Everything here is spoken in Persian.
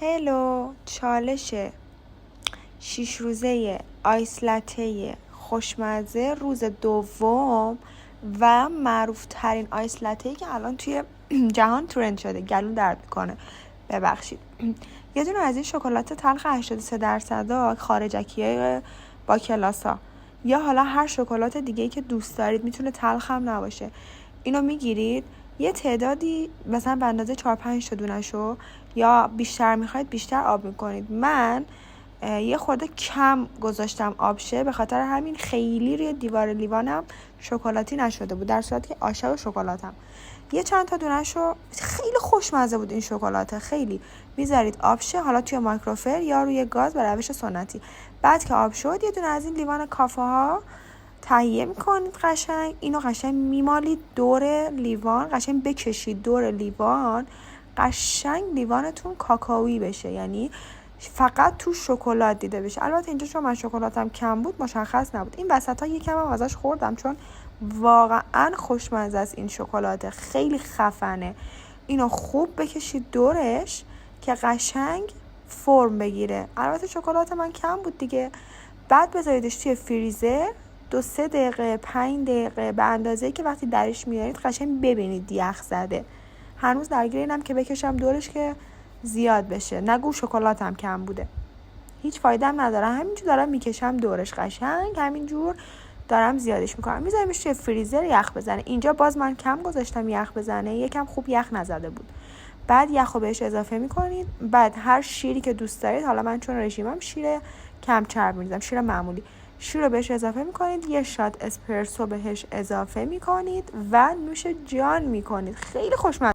هلو، چالش 6 روزه آیس لته خوشمزه روز دوم و معروف ترین آیس لته‌ای که الان توی جهان ترند شده. گلو درد میکنه، ببخشید. یه دونه از این شکلات تلخ 83% خارجکیای با کلاسا، یا حالا هر شکلات دیگه‌ای که دوست دارید، میتونه تلخ هم نباشه. اینو میگیرید یه تعدادی مثلا به اندازه 4-5 تا دونشو، یا بیشتر میخواید بیشتر آب میکنید. من یه خورده کم گذاشتم آبشه، به خاطر همین خیلی روی دیوار لیوانم شکلاتی نشده بود، در صورتی که عاشق شکلاتم. یه چند تا دونشو، خیلی خوشمزه بود این شکلات. خیلی میذارید آبشه، حالا توی مایکروفر یا روی گاز به روش سنتی. بعد که آب شد، یه دونه از این لیوان کافه ها تهیه میکنید. قشنگ اینو قشنگ میمالید دور لیوان، قشنگ بکشید دور لیوان، قشنگ لیوانتون کاکائویی بشه، یعنی فقط تو شکلات دیده بشه. البته اینجا چون من شکلاتم کم بود مشخص نبود. این وسط ها یکم هم ازش خوردم چون واقعا خوشمزه است. این شکلات خیلی خفنه. اینو خوب بکشید دورش که قشنگ فرم بگیره. البته شکلات من کم بود دیگه. بعد بذاریدش توی فریزر 2-3 دقیقه 5 دقیقه، به اندازه‌ای که وقتی درش میارید قشنگ ببینید یخ زده. هنوز درگیر اینم که بکشم دورش که زیاد بشه، نگو شکلاتم کم بوده. هیچ فایده هم نداره، همینجور دارم میکشم دورش، قشنگ همینجور دارم زیادش میکنم. میذاریمش توی فریزر یخ بزنه. اینجا باز من کم گذاشتم یخ بزنه، یکم خوب یخ نزده بود. بعد یخو بهش اضافه میکنید. بعد هر شیری که دوست دارید، حالا من چون رژیمم شیر کم چرب میریزم، شیر معمولی، شیر رو بهش اضافه میکنید. یه شات اسپرسو بهش اضافه میکنید و نوش جان میکنید. خیلی خوشمزه.